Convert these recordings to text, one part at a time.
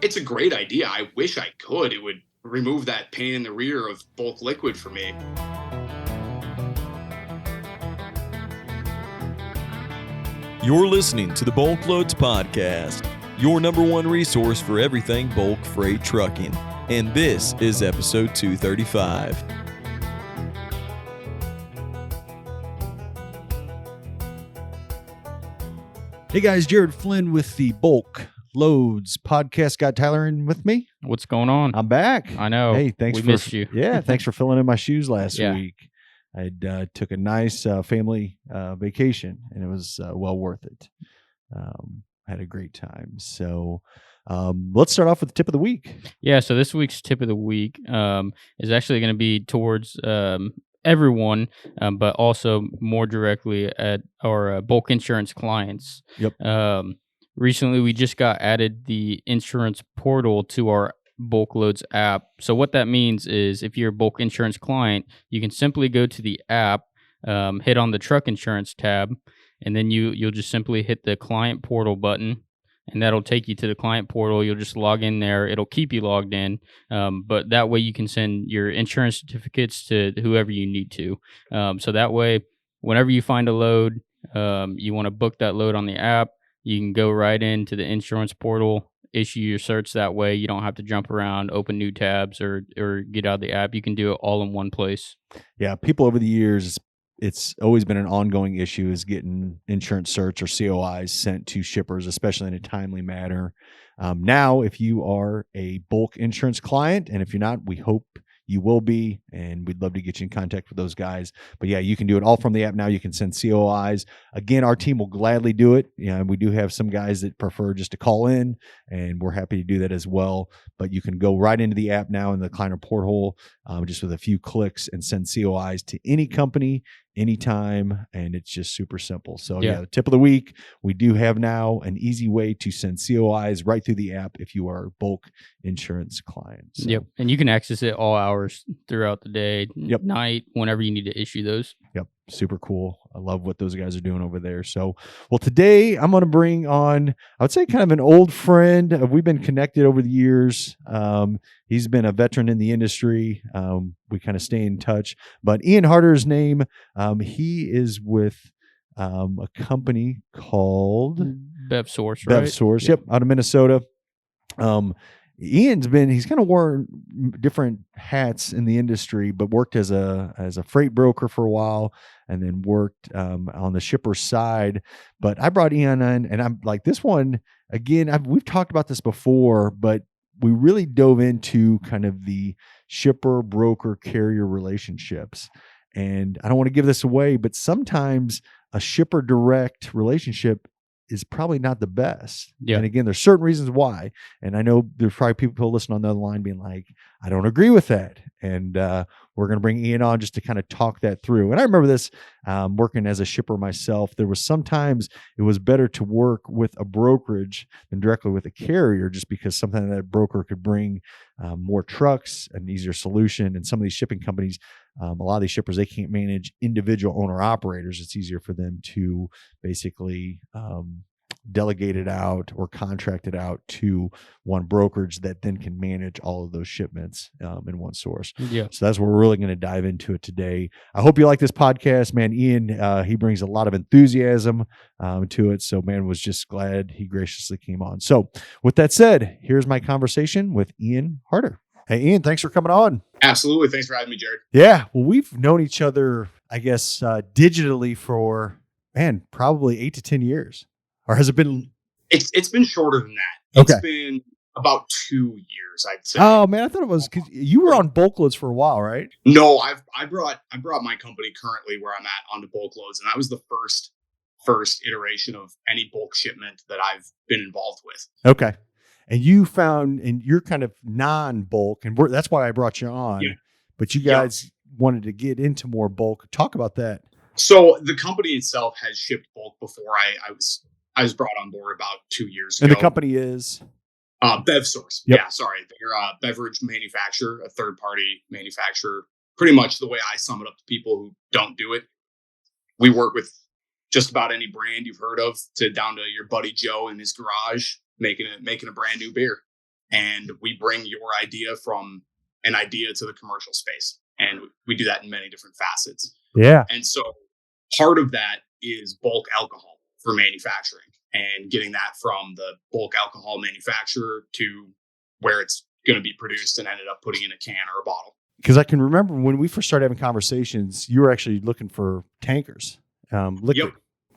It's a great idea. I wish I could. It would remove that pain in the rear of bulk liquid for me. You're listening to the BulkLoads podcast, your number one resource for everything bulk freight trucking. And this is episode 235. Hey guys, Jared Flynn with the BulkLoads podcast. Got Tyler in with me. What's going on? I'm back. I know. Hey, thanks we for missed you. Yeah, thanks for filling in my shoes last Yeah. week. I took a nice family vacation, and it was well worth it. Had a great time. So let's start off with the tip of the week. Yeah. So this week's tip of the week is actually going to be towards everyone, but also more directly at our bulk insurance clients. Yep. Recently, we just got added the insurance portal to our BulkLoads app. So what that means is if you're a bulk insurance client, you can simply go to the app, hit on the truck insurance tab, and then you'll just simply hit the client portal button, and that'll take you to the client portal. You'll just log in there. It'll keep you logged in, but that way you can send your insurance certificates to whoever you need to. So that way, whenever you find a load, you want to book that load on the app, you can go right into the insurance portal, issue your certs that way. You don't have to jump around, open new tabs, or get out of the app. You can do it all in one place. Yeah, people over the years, it's always been an ongoing issue is getting insurance certs or COIs sent to shippers, especially in a timely manner. Now, if you are a bulk insurance client, and if you're not, we hope you will be, and we'd love to get you in contact with those guys. But yeah, you can do it all from the app now. You can send COIs. Again, our team will gladly do it. Yeah, we do have some guys that prefer just to call in, and we're happy to do that as well. But you can go right into the app now in the client portal, just with a few clicks, and send COIs to any company, anytime, and it's just super simple. So yeah, the tip of the week, we do have now an easy way to send COIs right through the app if you are a bulk insurance client. So. Yep, and you can access it all hours throughout the day, Yep. night, whenever you need to issue those. Yep, super cool. I love what those guys are doing over there. So, well, today I'm going to bring on, I would say, kind of an old friend. We've been connected over the years. He's been a veteran in the industry. We kind of stay in touch. But Ian Harder's name, he is with a company called BevSource, right? BevSource, yep, out of Minnesota. He's kind of worn different hats in the industry, but worked as a freight broker for a while, and then worked on the shipper side. But I brought Ian in, and I'm like, this one, again, we've talked about this before, but we really dove into kind of the shipper, broker, carrier relationships. And I don't want to give this away, but sometimes a shipper direct relationship is probably not the best. Yeah. And again, there's certain reasons why. And I know there's probably people listening on the other line being like, I don't agree with that. And we're going to bring Ian on just to kind of talk that through. And I remember this working as a shipper myself. There was sometimes it was better to work with a brokerage than directly with a carrier, just because sometimes that broker could bring more trucks, an easier solution. And some of these shipping companies, a lot of these shippers, they can't manage individual owner operators. It's easier for them to basically delegate it out or contract it out to one brokerage that then can manage all of those shipments in one source. Yeah. So that's what we're really going to dive into it today. I hope you like this podcast, man. Ian, he brings a lot of enthusiasm to it. So, man, was just glad he graciously came on. So with that said, here's my conversation with Ian Harder. Hey, Ian, thanks for coming on. Absolutely. Thanks for having me, Jared. Yeah. Well, we've known each other, I guess, digitally for, man, probably 8 to 10 years. Or has it been? It's been shorter than that. Okay. It's been about 2 years, I'd say. Oh man, I thought it was because you were on BulkLoads for a while, right? No, I brought my company currently where I'm at onto BulkLoads, and that was the first iteration of any bulk shipment that I've been involved with. Okay. And you found, and you're kind of non-bulk, and that's why I brought you on. Yeah. But you guys wanted to get into more bulk. Talk about that. So the company itself has shipped bulk before I was brought on board about 2 years ago. And the company is? BevSource. Yep. Yeah, sorry. They're a beverage manufacturer, a third-party manufacturer. Pretty much the way I sum it up to people who don't do it. We work with just about any brand you've heard of, to down to your buddy Joe in his garage making a brand new beer. and we bring your idea from an idea to the commercial space. And we do that in many different facets. Yeah. And so part of that is bulk alcohol for manufacturing and getting that from the bulk alcohol manufacturer to where it's going to be produced and ended up putting in a can or a bottle. Because I can remember when we first started having conversations, you were actually looking for tankers, liquid. Yep.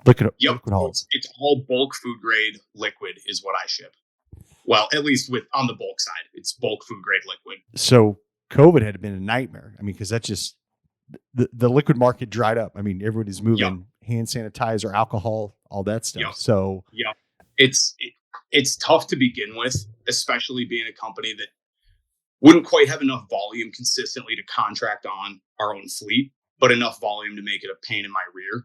Liquid haul. It's all bulk food grade liquid is what I ship. Well, at least on the bulk side, it's bulk food grade liquid. So COVID had been a nightmare. I mean, because that's just the liquid market dried up. I mean, everybody's moving hand sanitizer, alcohol, all that stuff. Yep. So it's tough to begin with, especially being a company that wouldn't quite have enough volume consistently to contract on our own fleet, but enough volume to make it a pain in my rear.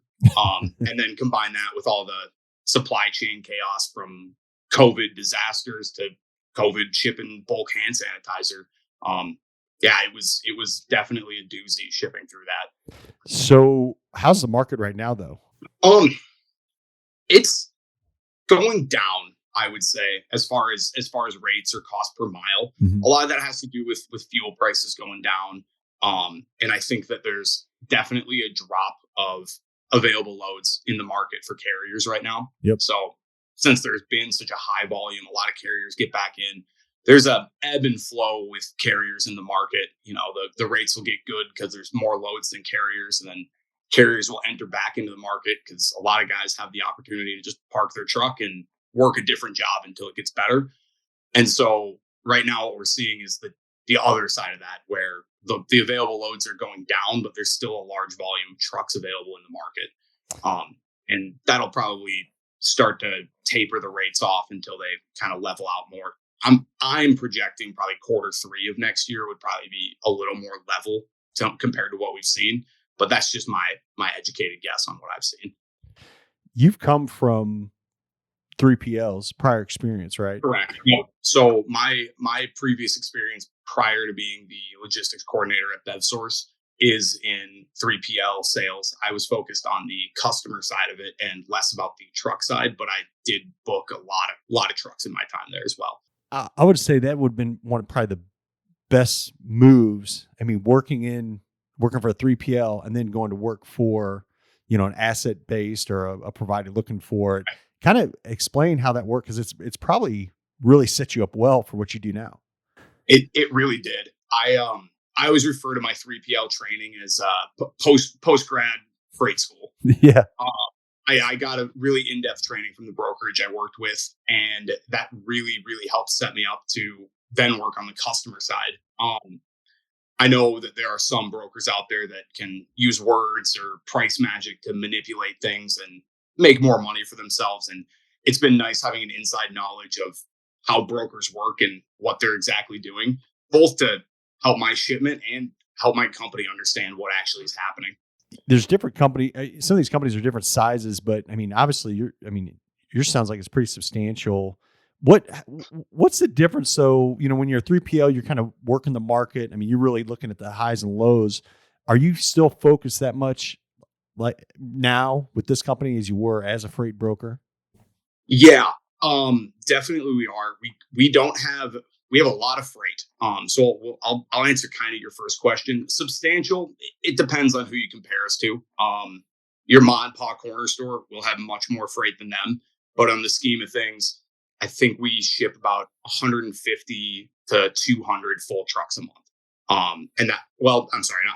And then combine that with all the supply chain chaos from COVID disasters to COVID shipping bulk hand sanitizer. It was definitely a doozy shipping through that. So how's the market right now though? It's going down, I would say, as far as rates or cost per mile. Mm-hmm. A lot of that has to do with fuel prices going down. And I think that there's definitely a drop of available loads in the market for carriers right now. Yep. So since there's been such a high volume, a lot of carriers get back in. There's a ebb and flow with carriers in the market. You know, the rates will get good because there's more loads than carriers, and then carriers will enter back into the market because a lot of guys have the opportunity to just park their truck and work a different job until it gets better. And so right now what we're seeing is the other side of that, where the available loads are going down, but there's still a large volume of trucks available in the market. And that'll probably start to taper the rates off until they kind of level out more. I'm projecting probably Q3 of next year would probably be a little more level compared to what we've seen, but that's just my educated guess on what I've seen. You've come from 3PLs, prior experience, right? Correct. Yeah. So my previous experience prior to being the logistics coordinator at BevSource is in 3PL sales. I was focused on the customer side of it and less about the truck side, but I did book a lot of trucks in my time there as well. I would say that would have been one of probably the best moves. I mean, working for a 3PL and then going to work for, an asset based or a provider looking for it. Kind of explain how that worked, because it's probably really set you up well for what you do now. It really did. I always refer to my 3PL training as post grad freight school. Yeah. I got a really in-depth training from the brokerage I worked with, and that really, really helped set me up to then work on the customer side. I know that there are some brokers out there that can use words or price magic to manipulate things and make more money for themselves. And it's been nice having an inside knowledge of how brokers work and what they're exactly doing, both to help my shipment and help my company understand what actually is happening. There's different some of these companies are different sizes, but I mean, obviously yours sounds like it's pretty substantial. What's the difference? So, when you're a 3PL, you're kind of working the market. I mean, you're really looking at the highs and lows. Are you still focused that much like now with this company as you were as a freight broker? Yeah, definitely we are. We have a lot of freight. So I'll answer kind of your first question. Substantial, it depends on who you compare us to. Your mom and pop corner store will have much more freight than them, but on the scheme of things, I think we ship about 150 to 200 full trucks a month. Not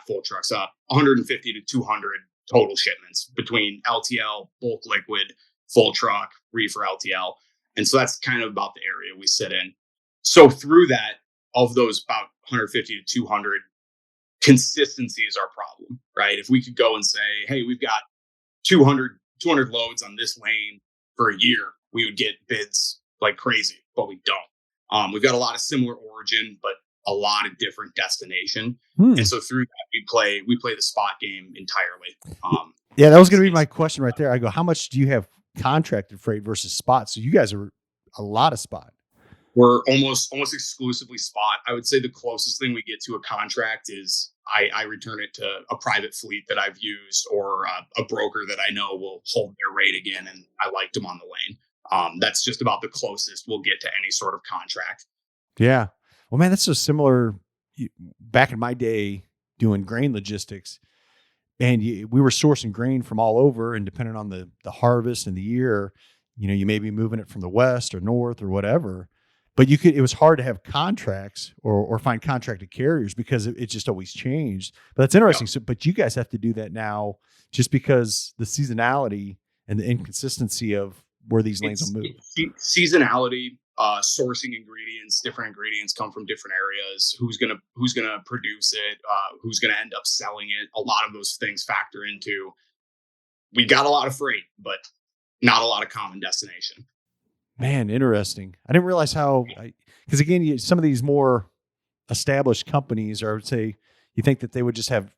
full trucks, 150 to 200 total shipments between LTL, bulk liquid, full truck, reefer LTL. And so that's kind of about the area we sit in. So through that, of those about 150 to 200, consistency is our problem, right? If we could go and say, hey, we've got 200 loads on this lane for a year, we would get bids like crazy, but we don't. We've got a lot of similar origin, but a lot of different destination. And so through that, we play the spot game entirely. Yeah, that was going to be my question right there. I go, how much do you have contracted freight versus spot? So you guys are a lot of spot. We're almost exclusively spot. I would say the closest thing we get to a contract is I return it to a private fleet that I've used or a broker that I know will hold their rate again, and I liked them on the lane. That's just about the closest we'll get to any sort of contract. Yeah. Well, man, that's so similar. Back in my day doing grain logistics, and we were sourcing grain from all over, and depending on the harvest and the year, you may be moving it from the west or north or whatever. But it was hard to have contracts or find contracted carriers because it just always changed. But that's interesting. Yeah. So, but you guys have to do that now just because the seasonality and the inconsistency of where these lanes will move. Seasonality, sourcing ingredients, different ingredients come from different areas. Who's gonna produce it? Who's gonna end up selling it? A lot of those things factor into. We got a lot of freight, but not a lot of common destination. Man, interesting. I didn't realize because again, some of these more established companies, or I would say, you think that they would just have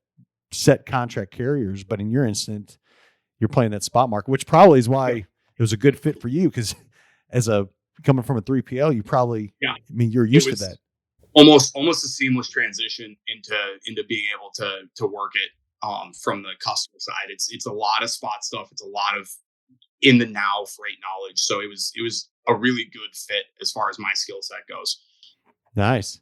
set contract carriers, but in your instance, you're playing that spot market, which probably is why it was a good fit for you. Because coming from a 3PL, you probably, I mean, you're used to that. Almost a seamless transition into being able to work it from the customer side. It's a lot of spot stuff. It's a lot of in the now freight knowledge. So it was a really good fit as far as my skill set goes. Nice.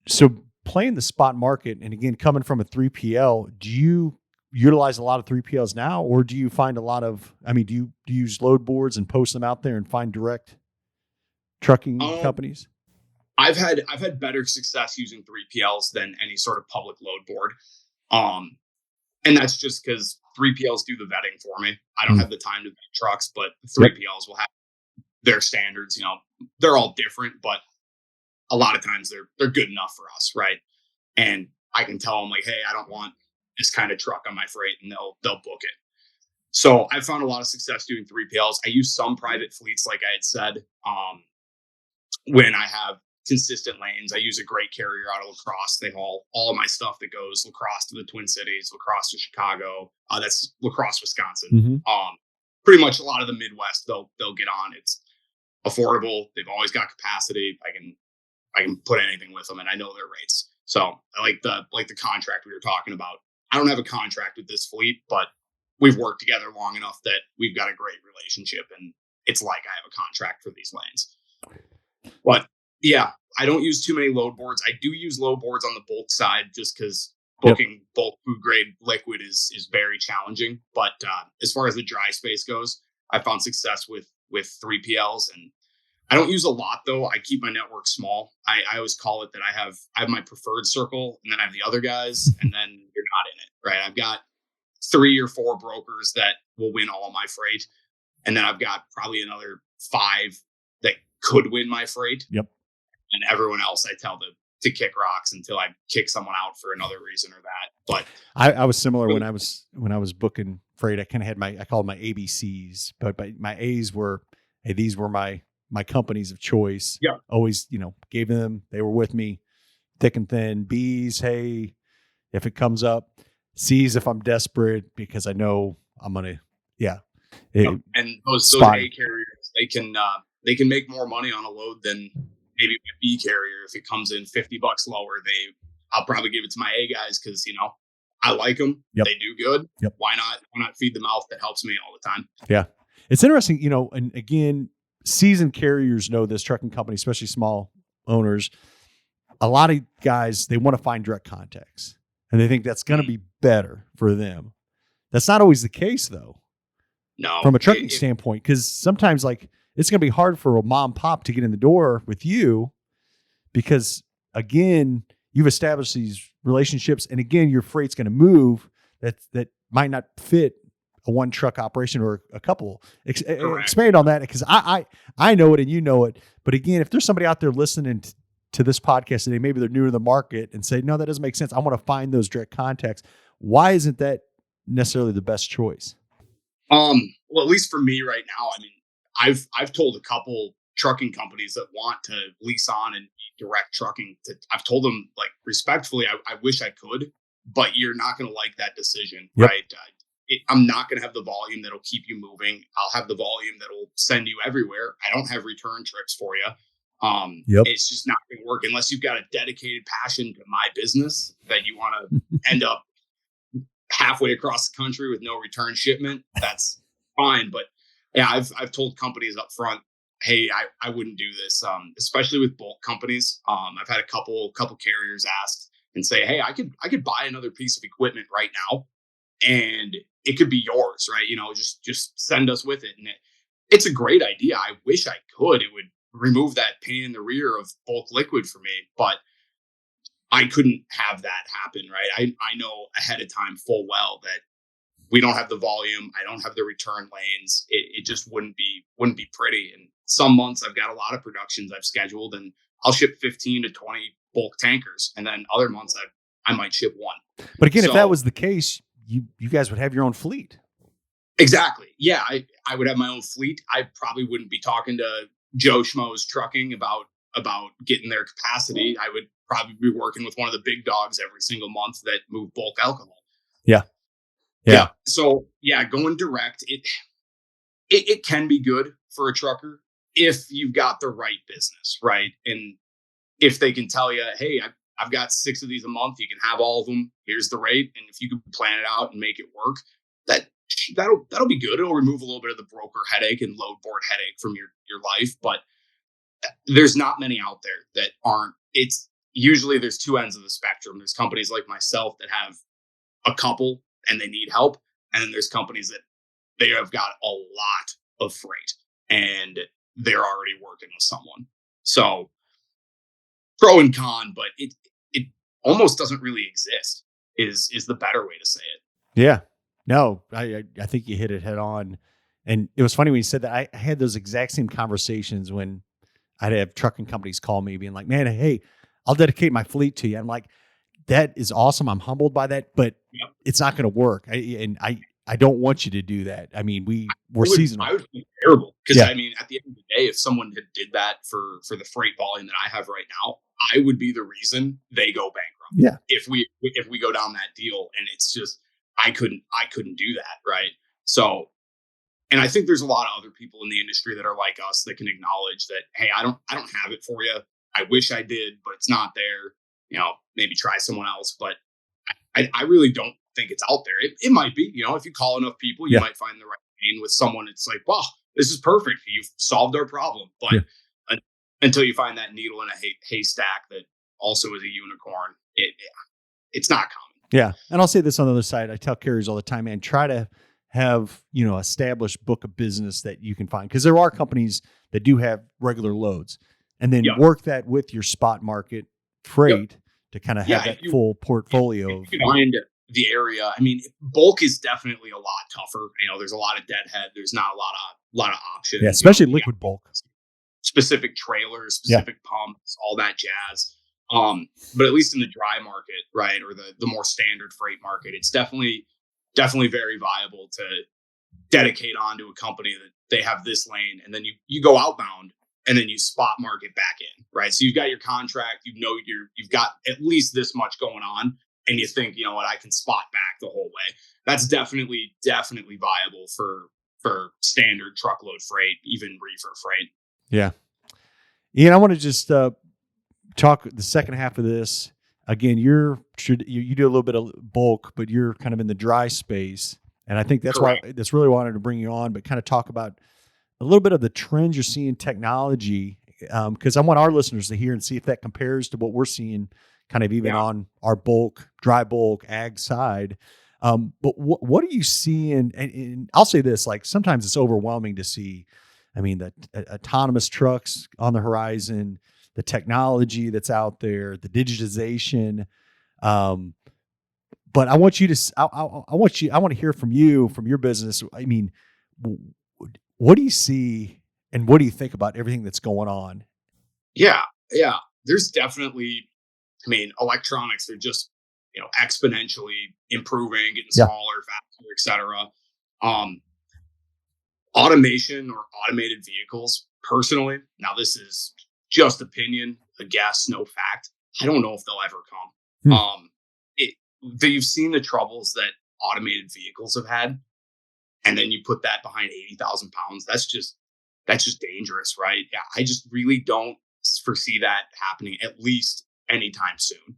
So playing the spot market, and again, coming from a 3PL, do you utilize a lot of 3PLs now, or do you find do you use load boards and post them out there and find direct trucking companies? I've had better success using 3PLs than any sort of public load board. And that's just because 3PLs do the vetting for me. I don't have the time to vet trucks, but 3PLs will have their standards. They're all different, but a lot of times they're good enough for us, right? And I can tell them like, hey, I don't want this kind of truck on my freight, and they'll book it. So I found a lot of success doing 3PLs. I use some private fleets, like I had said. When I have consistent lanes, I use a great carrier out of La Crosse. They haul all of my stuff that goes La Crosse to the Twin Cities, La Crosse to Chicago. That's La Crosse, Wisconsin. Mm-hmm. Pretty much a lot of the Midwest, they'll get on. It's affordable. They've always got capacity. I can put anything with them, and I know their rates. So I like the contract we were talking about. I don't have a contract with this fleet, but we've worked together long enough that we've got a great relationship, and it's like I have a contract for these lanes. But yeah, I don't use too many load boards. I do use load boards on the bulk side just because booking bulk food grade liquid is very challenging. But as far as the dry space goes, I found success with 3PLs, and I don't use a lot though. I keep my network small. I always call it that I have my preferred circle, and then I have the other guys, and then you're not in it, right? I've got 3 or 4 brokers that will win all my freight, and then I've got probably another 5 that could win my freight. Yep. And everyone else I tell to kick rocks until I kick someone out for another reason or that. But I was similar when I was booking freight. I kind of had I called my ABCs, but my A's were, hey, these were my companies of choice. Yeah. Always, gave them, they were with me thick and thin. B's, hey, if it comes up. C's, if I'm desperate, because I know I'm going to, and those A carriers, they can make more money on a load than maybe a B carrier. If it comes in $50 lower, I'll probably give it to my A guys because I like them. Yep. They do good. Yep. Why not feed the mouth that helps me all the time? Yeah, it's interesting. And again, seasoned carriers know this. Trucking companies, especially small owners, a lot of guys, they want to find direct contacts, and they think that's going to be better for them. That's not always the case, though. No, from a trucking standpoint, because sometimes it's going to be hard for a mom and pop to get in the door with you because, again, you've established these relationships, and again, your freight's going to move that might not fit a one truck operation or a couple. Expand on that, because I know it and you know it. But again, if there's somebody out there listening to this podcast today, maybe they're new to the market and say, no, that doesn't make sense. I want to find those direct contacts. Why isn't that necessarily the best choice? Well, at least for me right now, I mean, I've told a couple trucking companies that want to lease on and direct trucking I've told them, like, respectfully, I wish I could, but you're not going to like that decision, right? I'm not going to have the volume that'll keep you moving. I'll have the volume that'll send you everywhere. I don't have return trips for you. It's just not going to work unless you've got a dedicated passion to my business that you want to end up halfway across the country with no return shipment. That's fine. But yeah, I've told companies up front, hey, I wouldn't do this, especially with bulk companies. I've had a couple carriers ask and say, hey, I could buy another piece of equipment right now, and it could be yours, right? Just send us with it. And it's a great idea. I wish I could. It would remove that pain in the rear of bulk liquid for me, but I couldn't have that happen, right? I know ahead of time full well that we don't have the volume. I don't have the return lanes. It just wouldn't be pretty. And some months I've got a lot of productions I've scheduled, and I'll ship 15 to 20 bulk tankers, and then other months I might ship one. But again, So, if that was the case, you guys would have your own fleet. exactly, yeah, I would have my own fleet. I probably wouldn't be talking to Joe Schmo's Trucking about getting their capacity. I would probably be working with one of the big dogs every single month that move bulk alcohol. Yeah. So yeah, going direct, it can be good for a trucker if you've got the right business, right? And if they can tell you, hey, I've got 6 of these a month, you can have all of them. Here's the rate, and if you can plan it out and make it work, that'll be good. It'll remove a little bit of the broker headache and load board headache from your life. But there's not many out there that aren't. It's usually there's 2 ends of the spectrum. There's companies like myself that have a couple and they need help, and then there's companies that they have got a lot of freight and they're already working with someone. So pro and con, but it almost doesn't really exist is the better way to say it. Yeah. No, I think you hit it head on. And it was funny when you said that. I had those exact same conversations when I'd have trucking companies call me being like, man, hey, I'll dedicate my fleet to you. I'm like, that is awesome. I'm humbled by that, but it's not going to work. I don't want you to do that. I mean, we're seasonal. I would feel terrible because I mean, at the end of the day, if someone did that for the freight volume that I have right now, I would be the reason they go bankrupt. Yeah. If we go down that deal, and it's just I couldn't do that, right? So, and I think there's a lot of other people in the industry that are like us that can acknowledge that, hey, I don't have it for you. I wish I did, but it's not there. Maybe try someone else, but I really don't think it's out there. It might be, if you call enough people, you might find the right lane with someone. It's like, wow, this is perfect. You've solved our problem. But until you find that needle in a haystack that also is a unicorn, it's not common. Yeah. And I'll say this on the other side. I tell carriers all the time, man, try to have, established book of business that you can find. Because there are companies that do have regular loads, and then work that with your spot market freight to kind of have that full portfolio. If you find the area, I mean, bulk is definitely a lot tougher. There's a lot of deadhead. There's not a lot of options. Yeah, especially liquid bulk. Specific trailers, specific pumps, all that jazz. But at least in the dry market, right, or the more standard freight market, it's definitely very viable to dedicate onto a company that they have this lane, and then you go outbound, and then you spot market back in, right? So you've got your contract, you've got at least this much going on, and you think, you know what, I can spot back the whole way. That's definitely viable for standard truckload freight, even reefer freight. Yeah. Ian, I want to just talk the second half of this. Again, you do a little bit of bulk, but you're kind of in the dry space. And I think that's Correct. why that's really wanted to bring you on, but kind of talk about a little bit of the trends you're seeing technology. Because I want our listeners to hear and see if that compares to what we're seeing kind of even on our bulk, dry bulk, ag side. But what are you seeing? And I'll say this, like sometimes it's overwhelming to see, I mean, the autonomous trucks on the horizon, the technology that's out there, the digitization. But I want you to, I want to hear from you, from your business. I mean, what do you see and what do you think about everything that's going on? Yeah. There's definitely, I mean, electronics are just, exponentially improving, getting smaller, faster, et cetera. Automation or automated vehicles, personally, now this is just opinion, a guess, no fact. I don't know if they'll ever come. You've seen the troubles that automated vehicles have had, and then you put that behind 80,000 pounds. That's just dangerous, right? Yeah, I just really don't foresee that happening, at least anytime soon.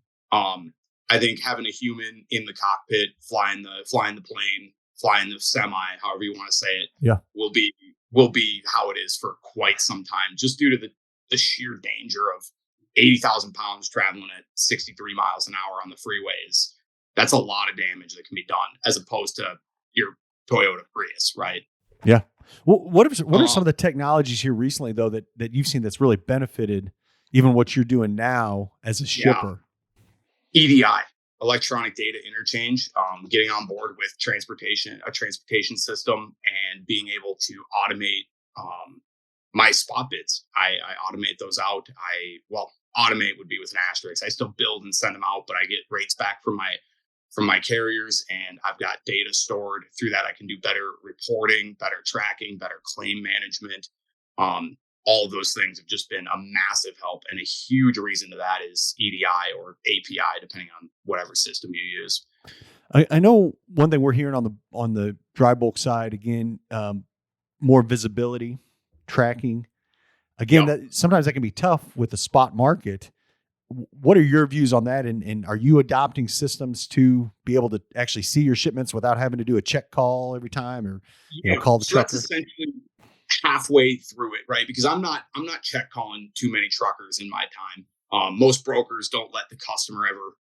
I think having a human in the cockpit, flying the plane, flying the semi, however you want to say it, will be will be how it is for quite some time, just due to the sheer danger of 80,000 pounds traveling at 63 miles an hour on the freeways. That's a lot of damage that can be done, as opposed to your Toyota Prius, right? Yeah. Well, what are some of the technologies here recently, though, that you've seen that's really benefited even what you're doing now as a shipper? EDI, electronic data interchange, getting on board with a transportation system, and being able to automate my spot bids. I automate those out. Automate would be with an asterisk. I still build and send them out, but I get rates back from my carriers, and I've got data stored. Through that, I can do better reporting, better tracking, better claim management. All of those things have just been a massive help, and a huge reason to that is EDI or API, depending on whatever system you use. I know one thing we're hearing on the dry bulk side, again, more visibility, tracking. Again, Yep. that sometimes that can be tough with the spot market. What are your views on that? And are you adopting systems to be able to actually see your shipments without having to do a check call every time, or call the So trucker? that's essentially halfway through it, right? Because I'm not check calling too many truckers in my time. Most brokers don't let the customer ever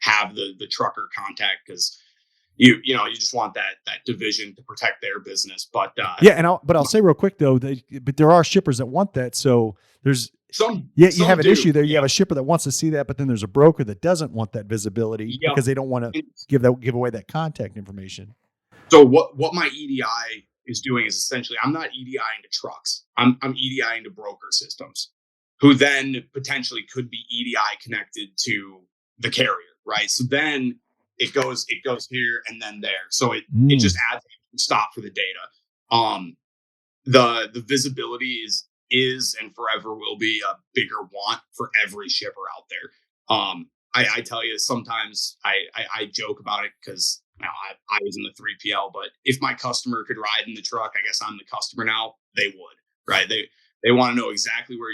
have the trucker contact, because you just want that division to protect their business. But I'll say real quick though, but there are shippers that want that. So there's you some have an do. issue there. You have a shipper that wants to see that, but then there's a broker that doesn't want that visibility Yep. because they don't want to give away that contact information. So what my EDI is doing is essentially, I'm not EDIing to trucks. I'm EDIing to broker systems, who then potentially could be EDI connected to the carrier, right? So then it goes here and then there. So it just adds a stop for the data. The visibility is and forever will be a bigger want for every shipper out there. I tell you, sometimes I joke about it, because I was in the 3PL, but if my customer could ride in the truck, I guess I'm the customer now. They would, right? They want to know exactly where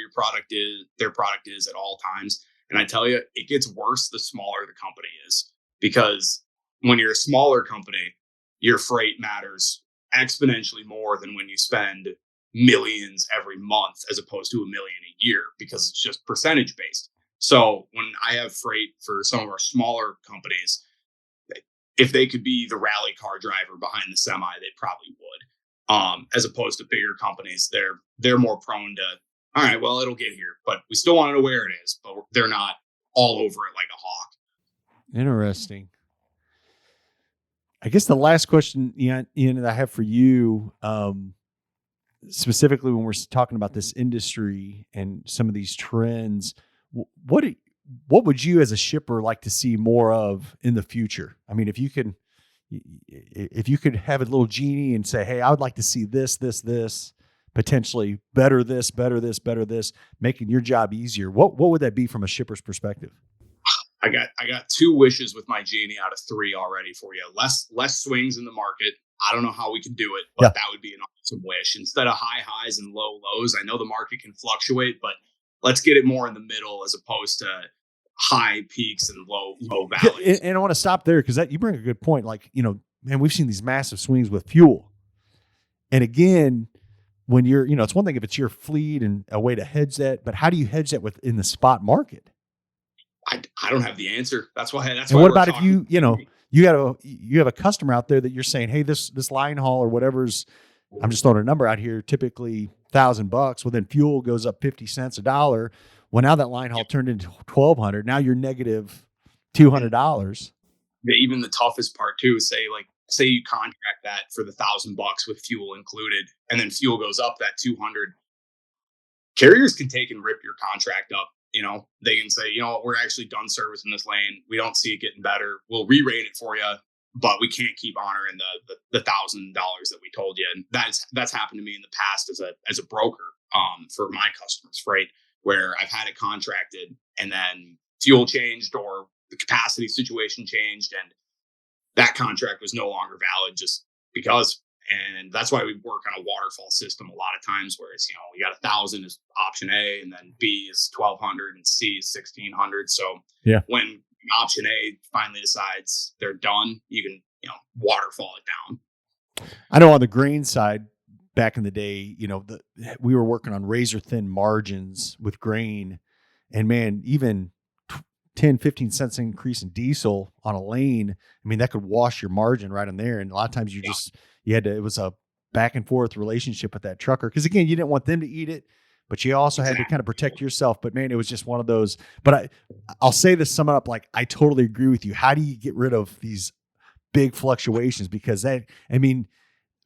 their product is at all times. And I tell you, it gets worse the smaller the company is, because when you're a smaller company, your freight matters exponentially more than when you spend millions every month, as opposed to $1 million a year, because it's just percentage based. So when I have freight for some of our smaller companies, if they could be the rally car driver behind the semi, they probably would. As opposed to bigger companies, they're more prone to, all right, well, it'll get here, but we still want to know where it is, but they're not all over it like a hawk. Interesting. I guess the last question, Ian, that I have for you, specifically when we're talking about this industry and some of these trends, what would you as a shipper like to see more of in the future? I mean, if you could have a little genie and say, hey, I would like to see this, potentially better this, making your job easier, what would that be from a shipper's perspective? I got 2 wishes with my genie out of 3 already for you. Less swings in the market. I don't know how we can do it, but that would be an awesome wish. Instead of high highs and low lows, I know the market can fluctuate, but let's get it more in the middle, as opposed to high peaks and low valleys. And I want to stop there, because you bring a good point. Like, man, we've seen these massive swings with fuel. And again, when you're, it's one thing if it's your fleet and a way to hedge that, but how do you hedge that in the spot market? I don't have the answer. That's why. And what about if you have a customer out there that you're saying, hey, this line haul or whatever's, I'm just throwing a number out here, typically $1,000. Well, then fuel goes up 50 cents, $1. Well, now that line haul turned into $1,200. Now you're negative $200. Even the toughest part too is say you contract that for the $1,000 with fuel included, and then fuel goes up that 200. Carriers can take and rip your contract up. They can say, we're actually done servicing this lane. We don't see it getting better. We'll re-rate it for you, but we can't keep honoring the $1,000 that we told you. And that's happened to me in the past as a broker, for my customers' freight, where I've had it contracted and then fuel changed or the capacity situation changed, and that contract was no longer valid just because. And that's why we work on a waterfall system a lot of times, where it's, you got 1,000 is option A, and then B is 1,200 and C is 1,600. So when option A finally decides they're done, you can, waterfall it down. I know on the grain side, back in the day, we were working on razor thin margins with grain, and man, even 10, 15 cents increase in diesel on a lane, I mean, that could wash your margin right in there. And a lot of times it was a back and forth relationship with that trucker. Cause again, you didn't want them to eat it, but you also had to kind of protect yourself. But man, it was just one of those, but I'll say this, sum it up. Like, I totally agree with you. How do you get rid of these big fluctuations? Because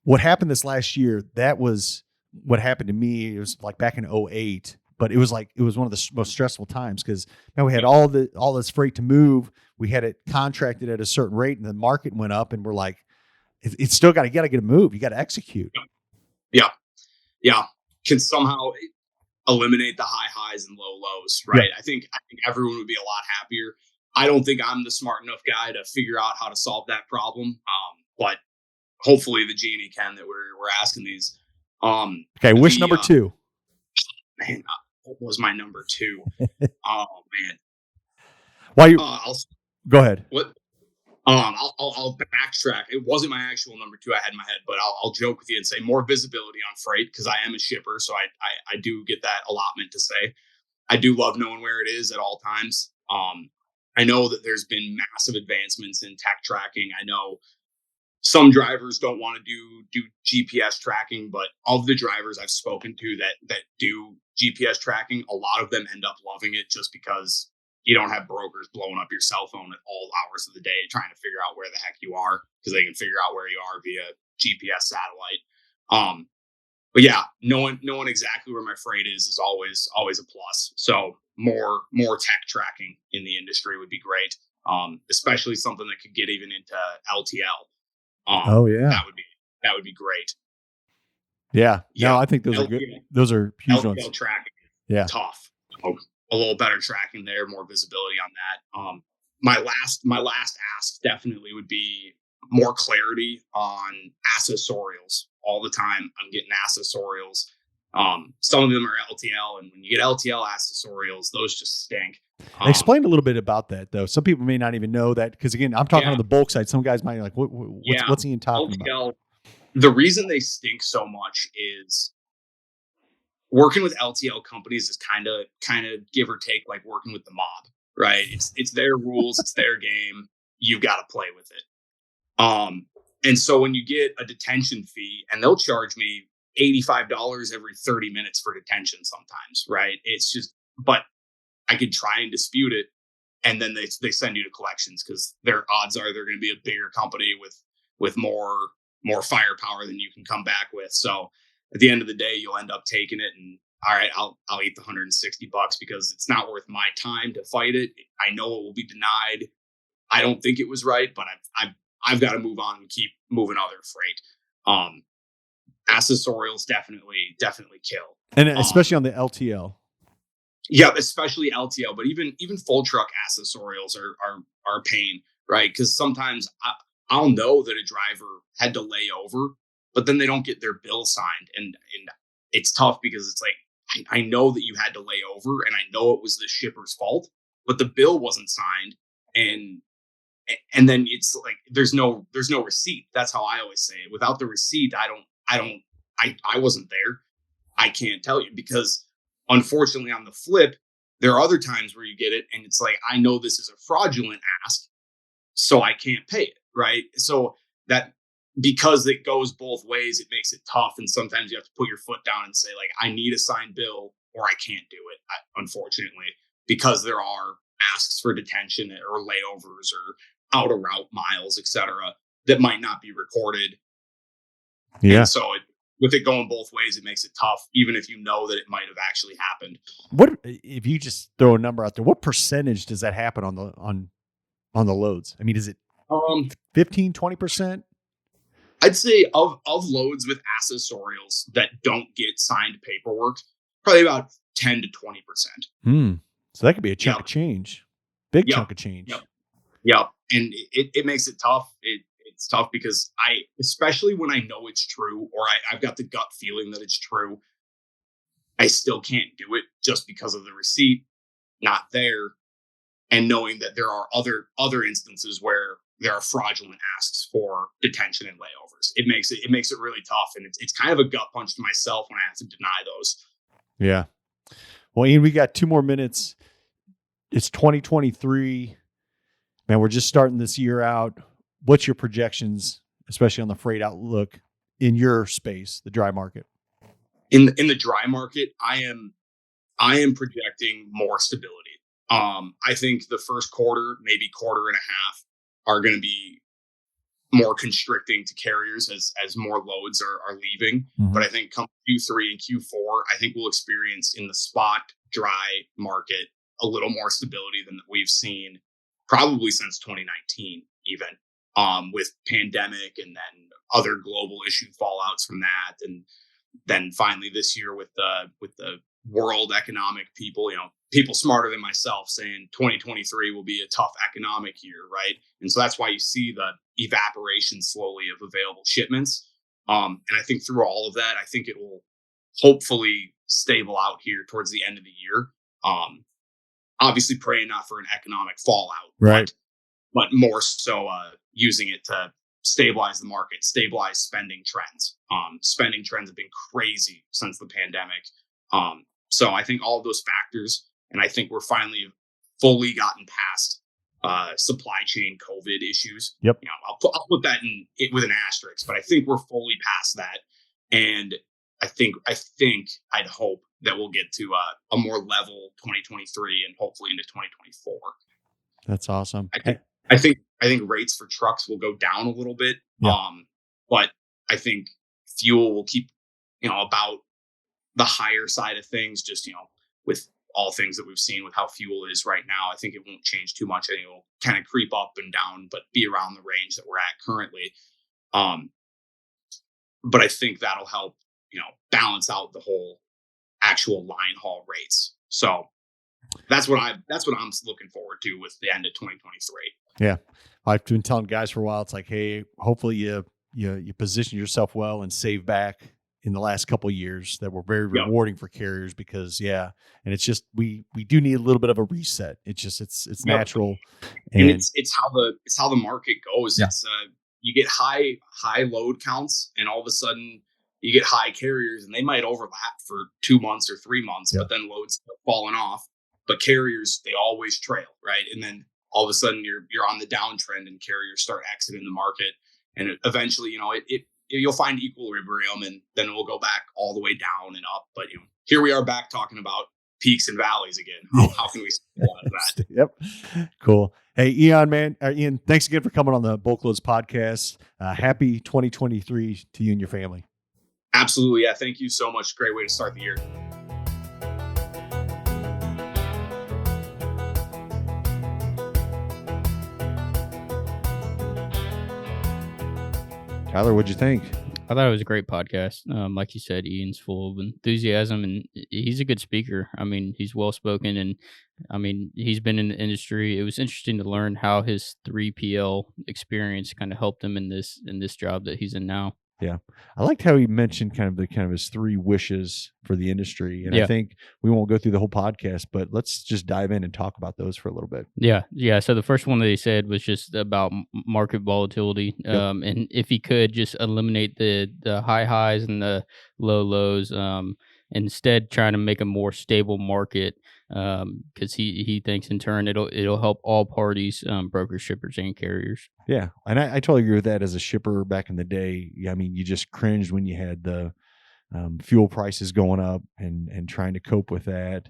what happened this last year, that was what happened to me. It was like back in 2008. But it was one of the most stressful times because now we had all this freight to move. We had it contracted at a certain rate, and the market went up, and we're like, it's still you got to get a move. You got to execute. Yeah. Can somehow eliminate the high highs and low lows, right? Yeah. I think everyone would be a lot happier. I don't think I'm the smart enough guy to figure out how to solve that problem. But hopefully the Genie can, that we're asking these. Okay, wish number 2. Man, what was my number 2? Oh man. Why you? Go ahead. What? I'll backtrack. It wasn't my actual number 2 I had in my head, but I'll joke with you and say more visibility on freight, because I am a shipper, so I do get that allotment to say. I do love knowing where it is at all times. I know that there's been massive advancements in tech tracking. I know some drivers don't want to do GPS tracking, but of the drivers I've spoken to that do GPS tracking, a lot of them end up loving it, just because you don't have brokers blowing up your cell phone at all hours of the day trying to figure out where the heck you are, because they can figure out where you are via GPS satellite. But yeah, knowing exactly where my freight is always a plus. So more tech tracking in the industry would be great, especially something that could get even into LTL. That would be great. Yeah. No, I think those are good. Those are huge LTL ones. Tracking. Yeah. Tough. A little better tracking there, more visibility on that. My last ask definitely would be more clarity on accessorials. All the time I'm getting accessorials. Some of them are LTL, and when you get LTL accessorials, those just stink. Explain a little bit about that, though. Some people may not even know that, because again, I'm talking on the bulk side. Some guys might be like, what's he talking LTL, about? The reason they stink so much is working with LTL companies is kind of give or take like working with the mob, right? It's their rules, it's their game. You've got to play with it. And so when you get a detention fee, and they'll charge me $85 every 30 minutes for detention sometimes, right? It's just, but I could try and dispute it, and then they send you to collections, because their odds are they're going to be a bigger company with more firepower than you can come back with. So at the end of the day, you'll end up taking it, and all right, I'll eat the $160 because it's not worth my time to fight it. I know it will be denied. I don't think it was right, but I've got to move on and keep moving other freight. Accessorials definitely kill, and especially on the LTL. Yeah, especially LTL, but even full truck accessorials are a pain, right? Because sometimes I'll know that a driver had to lay over, but then they don't get their bill signed, and it's tough, because it's like, I know that you had to lay over, and I know it was the shipper's fault, but the bill wasn't signed, and then it's like there's no receipt. That's how I always say it. Without the receipt, I wasn't there. I can't tell you, because unfortunately on the flip, there are other times where you get it and it's like, I know this is a fraudulent ask, so I can't pay it, right? So that, because it goes both ways, it makes it tough. And sometimes you have to put your foot down and say, like, I need a signed bill or I can't do it, unfortunately, because there are asks for detention or layovers or out of route miles, etc., that might not be recorded. Yeah. And so with it going both ways, it makes it tough, even if you know that it might have actually happened. What if you just throw a number out there? What percentage does that happen on the loads? I mean, is it 15, 20%? I'd say of loads with accessorials that don't get signed paperwork, probably about 10 to 20%. So that could be a chunk of change, big chunk of change. Yep. And it makes it tough. It's tough because especially when I know it's true, or I've got the gut feeling that it's true, I still can't do it just because of the receipt not there, and knowing that there are other instances where there are fraudulent asks for detention and layovers. It makes it really tough, and it's kind of a gut punch to myself when I have to deny those. Yeah. Well, Ian, we got 2 more minutes. It's 2023. Man, we're just starting this year out. What's your projections, especially on the freight outlook in your space, the dry market? In the dry market, I am projecting more stability. I think the first quarter, maybe quarter and a half, are going to be more constricting to carriers as more loads are leaving. Mm-hmm. But I think come Q3 and Q4, I think we'll experience in the spot dry market a little more stability than we've seen probably since 2019, even with pandemic and then other global issue fallouts from that, and then finally this year with the world economic people, people smarter than myself saying 2023 will be a tough economic year, right? And so that's why you see the evaporation slowly of available shipments. And I think through all of that, I think it will hopefully stable out here towards the end of the year. Obviously praying not for an economic fallout, right? But more so using it to stabilize the market, stabilize spending trends. Spending trends have been crazy since the pandemic. So I think all of those factors, and I think we're finally fully gotten past supply chain COVID issues. Yep. I'll put that with an asterisk, but I think we're fully past that. And I think I'd hope that we'll get to a more level 2023 and hopefully into 2024. That's awesome. I think rates for trucks will go down a little bit. Yeah. But I think fuel will keep, about the higher side of things, just, with all things that we've seen with how fuel is right now. I think it won't change too much. I think it will kind of creep up and down, but be around the range that we're at currently. But I think that'll help, balance out the whole actual line haul rates. So that's what I'm looking forward to with the end of 2023. Yeah. I've been telling guys for a while, it's like, hey, hopefully you position yourself well and save back in the last couple of years that were very rewarding for carriers because and it's just, we do need a little bit of a reset. It's just, it's natural. And it's how the market goes. Yeah. It's you get high load counts and all of a sudden you get high carriers and they might overlap for 2 months or 3 months, but then loads start falling off. But carriers, they always trail, right? And then all of a sudden you're on the downtrend and carriers start exiting the market. And eventually, you'll find equilibrium and then it will go back all the way down and up. But here we are back talking about peaks and valleys again. How can we stabilize that? Yep. Cool. Hey, Ian, thanks again for coming on the BulkLoads podcast. Happy 2023 to you and your family. Absolutely. Yeah. Thank you so much. Great way to start the year. Tyler, what'd you think? I thought it was a great podcast. Like you said, Ian's full of enthusiasm and he's a good speaker. I mean, he's well spoken and I mean, he's been in the industry. It was interesting to learn how his 3PL experience kind of helped him in this job that he's in now. Yeah. I liked how he mentioned kind of his 3 wishes for the industry. And I think we won't go through the whole podcast, but let's just dive in and talk about those for a little bit. Yeah. Yeah. So the first one that he said was just about market volatility. And if he could just eliminate the high highs and the low lows, instead trying to make a more stable market. Because he thinks in turn it'll help all parties, brokers, shippers, and carriers. Yeah, and I totally agree with that. As a shipper back in the day, I mean, you just cringed when you had the fuel prices going up and trying to cope with that.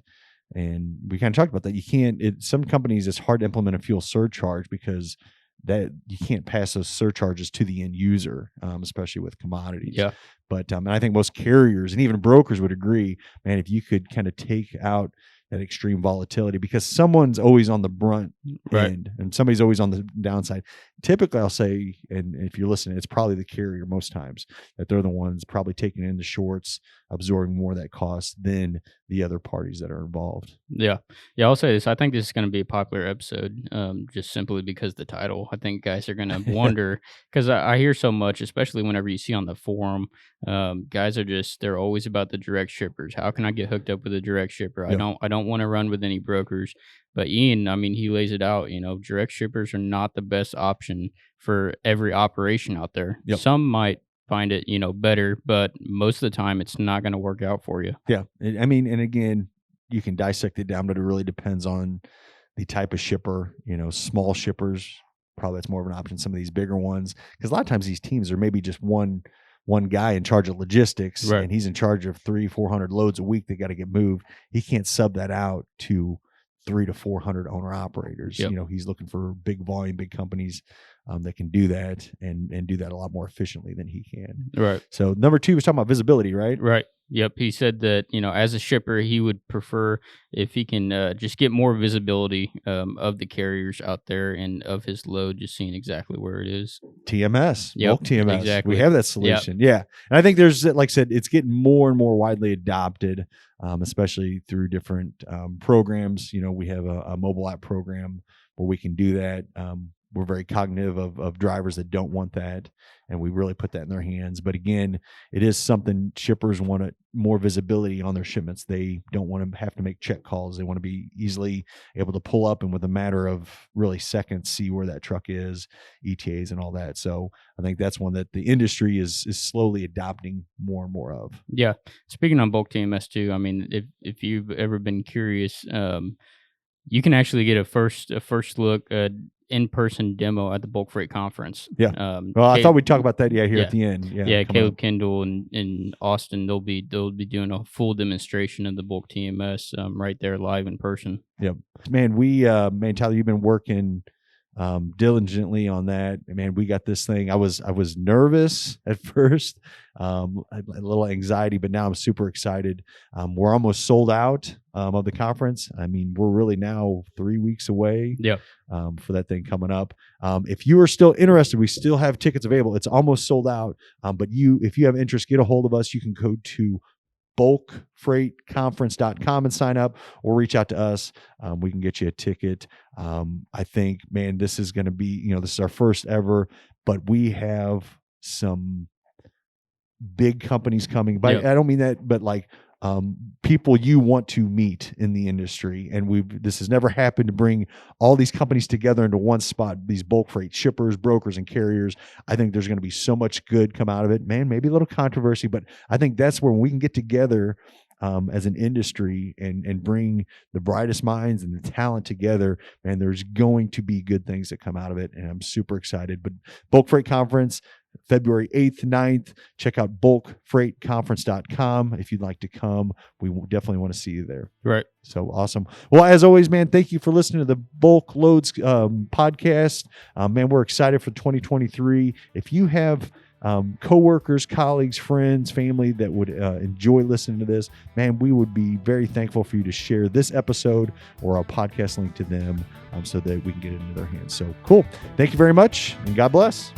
And we kind of talked about that. You can't. Some companies, it's hard to implement a fuel surcharge because that you can't pass those surcharges to the end user, especially with commodities. Yeah. But and I think most carriers and even brokers would agree, man, if you could kind of take out that extreme volatility, because someone's always on the brunt end and somebody's always on the downside. Typically, I'll say, and if you're listening, it's probably the carrier most times, that they're the ones probably taking in the shorts, absorbing more of that cost than the other parties that are involved. Yeah. I'll say this. I think this is going to be a popular episode, just simply because the title. I think guys are going to wonder, because I hear so much, especially whenever you see on the forum, guys are they're always about the direct shippers. How can I get hooked up with a direct shipper? I don't don't want to run with any brokers. But Ian, I mean, he lays it out, direct shippers are not the best option for every operation out there. Yep. Some might find it, better, but most of the time it's not going to work out for you. Yeah. I mean, and again, you can dissect it down, but it really depends on the type of shipper. Small shippers, probably that's more of an option. Some of these bigger ones, because a lot of times these teams are maybe just one guy in charge of logistics, right. and he's in charge of 300-400 loads a week that got to get moved. He can't sub that out to 300 to 400 owner operators. Yep. He's looking for big volume, big companies that can do that and do that a lot more efficiently than he can. Right. So number 2 was talking about visibility, right? Right. Yep. He said that, as a shipper, he would prefer if he can just get more visibility of the carriers out there and of his load, just seeing exactly where it is. TMS, Yep, bulk TMS. exactly. We have that solution. Yep. Yeah. And I think there's, like I said, it's getting more and more widely adopted, especially through different programs. We have a mobile app program where we can do that. We're very cognitive of drivers that don't want that, and we really put that in their hands. But again, it is something shippers want more visibility on their shipments. They don't want to have to make check calls. They want to be easily able to pull up and with a matter of really seconds see where that truck is, ETAs and all that. So I think that's one that the industry is slowly adopting more and more of. Yeah. Speaking on bulk TMS too, I mean, if you've ever been curious, you can actually get a first look in-person demo at the Bulk Freight Conference. Yeah. Well, I thought we'd talk about that. Yeah, here at the end. Yeah. Caleb Kendall and Austin, they'll be doing a full demonstration of the bulk TMS right there live in person. Yep. Man, Tyler, you've been working diligently on that. Man, we got this thing. I was nervous at first, a little anxiety, but now I'm super excited. We're almost sold out of the conference. I mean, we're really now 3 weeks away. Yep. For that thing coming up. If you are still interested, we still have tickets available. It's almost sold out. But if you have interest, get a hold of us. You can go to BulkFreightConference.com and sign up, or reach out to us. We can get you a ticket. I think, man, this is going to be, this is our first ever, but we have some big companies coming. But I don't mean that, but like people you want to meet in the industry. And this has never happened, to bring all these companies together into one spot, these bulk freight shippers, brokers, and carriers. I think there's going to be so much good come out of it, man. Maybe a little controversy, but I think that's where we can get together as an industry and bring the brightest minds and the talent together, man. There's going to be good things that come out of it, and I'm super excited. But Bulk Freight Conference, February 8th, 9th. Check out BulkFreightConference.com if you'd like to come. We definitely want to see you there. Right. So awesome. Well, as always, man, thank you for listening to the BulkLoads podcast. Man, we're excited for 2023. If you have coworkers, colleagues, friends, family that would enjoy listening to this, man, we would be very thankful for you to share this episode or our podcast link to them so that we can get it into their hands. So cool. Thank you very much, and God bless.